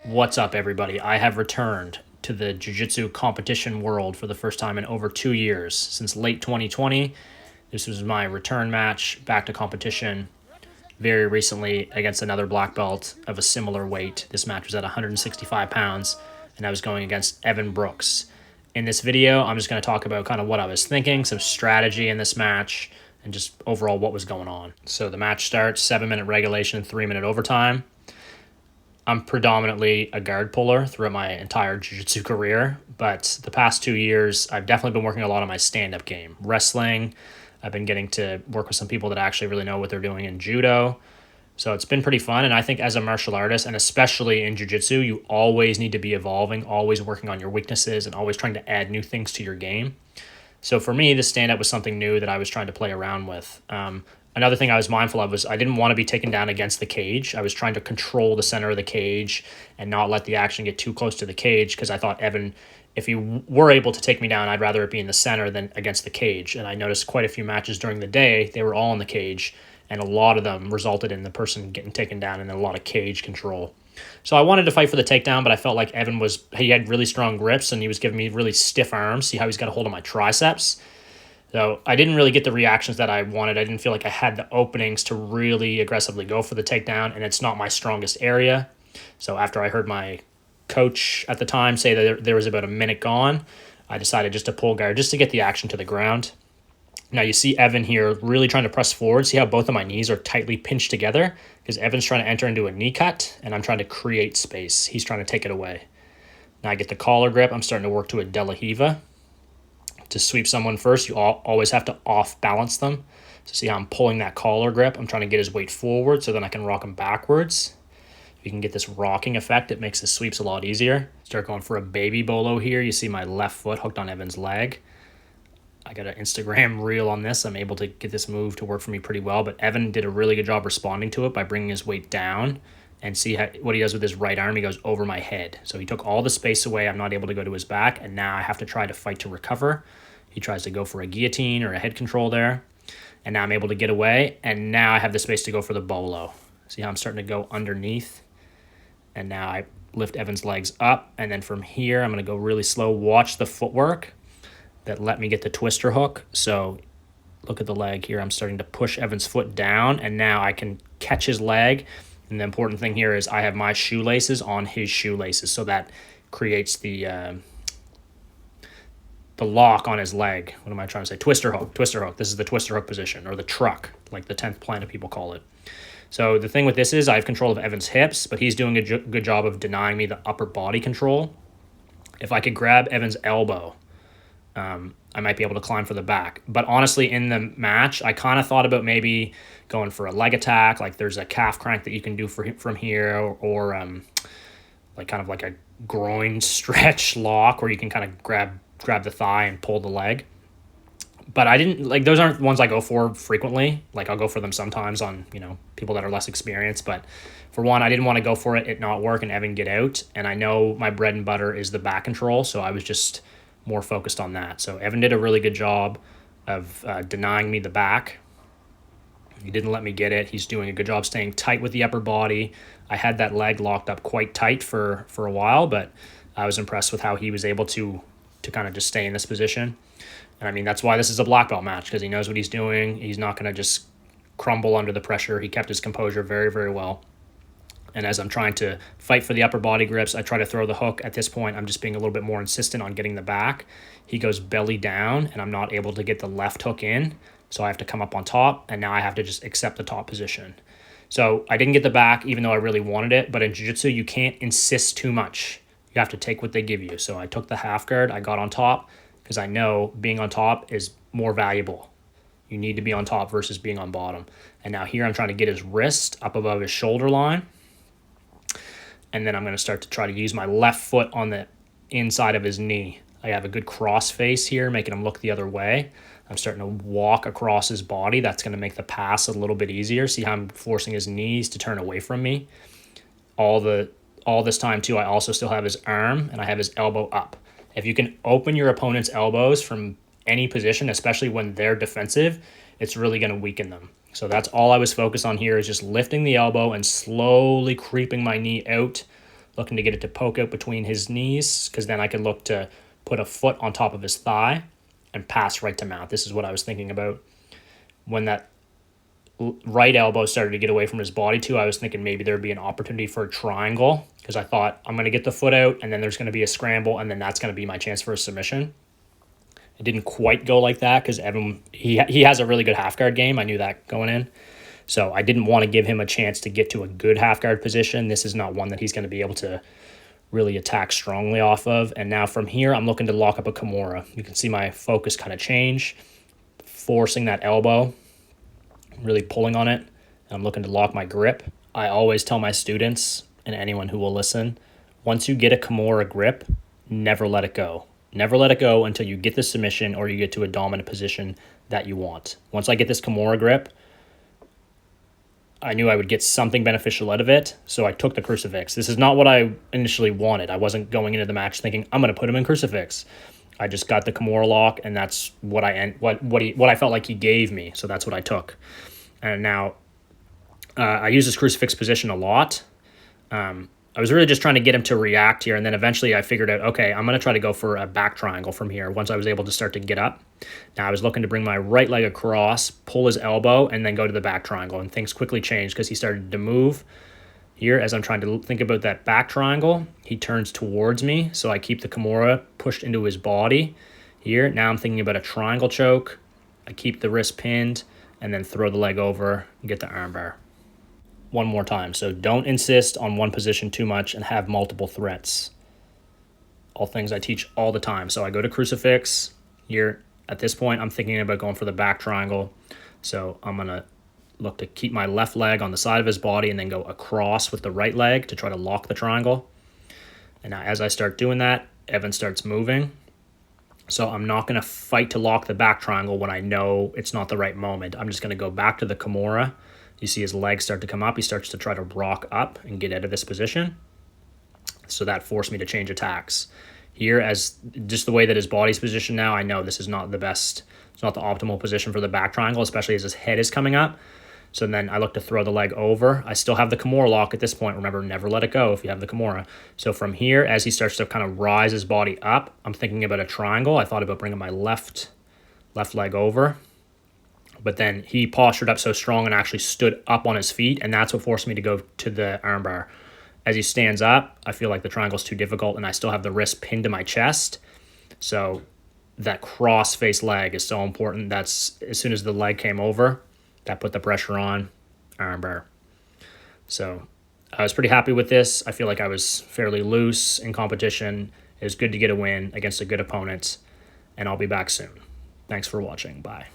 What's up, everybody? I have returned to the jiu-jitsu competition world for the first time in over 2 years. Since late 2020, this was my return match back to competition very recently against another black belt of a similar weight. This match was at 165 pounds, and I was going against Evan Brooks. In this video, I'm just going to talk about kind of what I was thinking, some strategy in this match, and just overall what was going on. So the match starts, 7-minute regulation, 3-minute overtime. I'm predominantly a guard puller throughout my entire jiu-jitsu career, but the past 2 years, I've definitely been working a lot on my stand-up game. Wrestling, I've been getting to work with some people that actually really know what they're doing in judo. So it's been pretty fun, and I think as a martial artist, and especially in jiu-jitsu, you always need to be evolving, always working on your weaknesses, and always trying to add new things to your game. So for me, the stand-up was something new that I was trying to play around with. Another thing I was mindful of was I didn't want to be taken down against the cage. I was trying to control the center of the cage and not let the action get too close to the cage because I thought Evan, if he were able to take me down, I'd rather it be in the center than against the cage. And I noticed quite a few matches during the day, they were all in the cage, and a lot of them resulted in the person getting taken down and a lot of cage control. So I wanted to fight for the takedown, but I felt like Evan he had really strong grips and he was giving me really stiff arms. See how he's got a hold of my triceps? So I didn't really get the reactions that I wanted. I didn't feel like I had the openings to really aggressively go for the takedown, and it's not my strongest area. So after I heard my coach at the time say that there was about a minute gone, I decided just to pull guard, just to get the action to the ground. Now you see Evan here really trying to press forward. See how both of my knees are tightly pinched together? Because Evan's trying to enter into a knee cut, and I'm trying to create space. He's trying to take it away. Now I get the collar grip. I'm starting to work to a De La Hiva. To sweep someone first, you always have to off-balance them. So see how I'm pulling that collar grip? I'm trying to get his weight forward so then I can rock him backwards. If you can get this rocking effect, it makes the sweeps a lot easier. Start going for a baby bolo here. You see my left foot hooked on Evan's leg. I got an Instagram reel on this. I'm able to get this move to work for me pretty well, but Evan did a really good job responding to it by bringing his weight down. And see what he does with his right arm. He goes over my head. So he took all the space away. I'm not able to go to his back, and now I have to try to fight to recover. He tries to go for a guillotine or a head control there, and now I'm able to get away, and now I have the space to go for the bolo. See how I'm starting to go underneath, and now I lift Evan's legs up, and then from here I'm going to go really slow. Watch the footwork that let me get the twister hook. So look at the leg here. I'm starting to push Evan's foot down, and now I can catch his leg. And the important thing here is I have my shoelaces on his shoelaces, so that creates the lock on his leg. What am I trying to say? Twister hook. Twister hook. This is the twister hook position, or the truck, like the 10th planet people call it. So the thing with this is I have control of Evan's hips, but he's doing a good job of denying me the upper body control. If I could grab Evan's elbow, I might be able to climb for the back. But honestly, in the match, I kind of thought about maybe going for a leg attack. Like there's a calf crank that you can do from here, or like kind of like a groin stretch lock where you can kind of grab the thigh and pull the leg. But I didn't, like, those aren't ones I go for frequently. Like I'll go for them sometimes on, people that are less experienced. But for one, I didn't want to go for it not work and Evan get out. And I know my bread and butter is the back control, so I was just more focused on that. So Evan did a really good job of denying me the back. He didn't let me get it. He's doing a good job staying tight with the upper body. I had that leg locked up quite tight for a while, but I was impressed with how he was able to kind of just stay in this position. And I mean, that's why this is a black belt match, because he knows what he's doing. He's not going to just crumble under the pressure. He kept his composure very, very well. And as I'm trying to fight for the upper body grips, I try to throw the hook. At this point, I'm just being a little bit more insistent on getting the back. He goes belly down, and I'm not able to get the left hook in. So I have to come up on top, and now I have to just accept the top position. So I didn't get the back, even though I really wanted it. But in jiu-jitsu, you can't insist too much. You have to take what they give you. So I took the half guard. I got on top because I know being on top is more valuable. You need to be on top versus being on bottom. And now here I'm trying to get his wrist up above his shoulder line. And then I'm going to start to try to use my left foot on the inside of his knee. I have a good cross face here, making him look the other way. I'm starting to walk across his body. That's going to make the pass a little bit easier. See how I'm forcing his knees to turn away from me? All this time, too, I also still have his arm, and I have his elbow up. If you can open your opponent's elbows from any position, especially when they're defensive, it's really going to weaken them. So that's all I was focused on here, is just lifting the elbow and slowly creeping my knee out looking to get it to poke out between his knees, because then I could look to put a foot on top of his thigh and pass right to mount. This is what I was thinking about. When that right elbow started to get away from his body too, I was thinking maybe there'd be an opportunity for a triangle, because I thought I'm going to get the foot out and then there's going to be a scramble and then that's going to be my chance for a submission. It didn't quite go like that because Evan, he has a really good half guard game. I knew that going in. So I didn't want to give him a chance to get to a good half guard position. This is not one that he's going to be able to really attack strongly off of. And now from here, I'm looking to lock up a Kimura. You can see my focus kind of change, forcing that elbow, really pulling on it. And I'm looking to lock my grip. I always tell my students and anyone who will listen, once you get a Kimura grip, never let it go. Never let it go until you get the submission or you get to a dominant position that you want. Once I get this Kimura grip, I knew I would get something beneficial out of it, so I took the crucifix. This is not what I initially wanted. I wasn't going into the match thinking, I'm going to put him in crucifix. I just got the Kimura lock, and that's what I felt like he gave me, so that's what I took. And now, I use this crucifix position a lot. I was really just trying to get him to react here, and then eventually I figured out, okay, I'm going to try to go for a back triangle from here once I was able to start to get up. Now I was looking to bring my right leg across, pull his elbow, and then go to the back triangle, and things quickly changed because he started to move. Here, as I'm trying to think about that back triangle, he turns towards me, so I keep the Kimura pushed into his body. Here, now I'm thinking about a triangle choke. I keep the wrist pinned, and then throw the leg over and get the armbar. One more time. So don't insist on one position too much and have multiple threats. All things I teach all the time. So I go to crucifix. Here, at this point, I'm thinking about going for the back triangle. So I'm going to look to keep my left leg on the side of his body and then go across with the right leg to try to lock the triangle. And now as I start doing that, Evan starts moving. So I'm not going to fight to lock the back triangle when I know it's not the right moment. I'm just going to go back to the Kimura. You see his legs start to come up. He starts to try to rock up and get out of this position. So that forced me to change attacks. Here, as just the way that his body's positioned now, I know this is not the best. It's not the optimal position for the back triangle, especially as his head is coming up. So then I look to throw the leg over. I still have the Kimura lock at this point. Remember, never let it go if you have the Kimura. So from here, as he starts to kind of rise his body up, I'm thinking about a triangle. I thought about bringing my left leg over. But then he postured up so strong and actually stood up on his feet, and that's what forced me to go to the armbar. As he stands up, I feel like the triangle's too difficult, and I still have the wrist pinned to my chest. So that cross-face leg is so important. That's as soon as the leg came over, that put the pressure on, armbar. So I was pretty happy with this. I feel like I was fairly loose in competition. It was good to get a win against a good opponent, and I'll be back soon. Thanks for watching. Bye.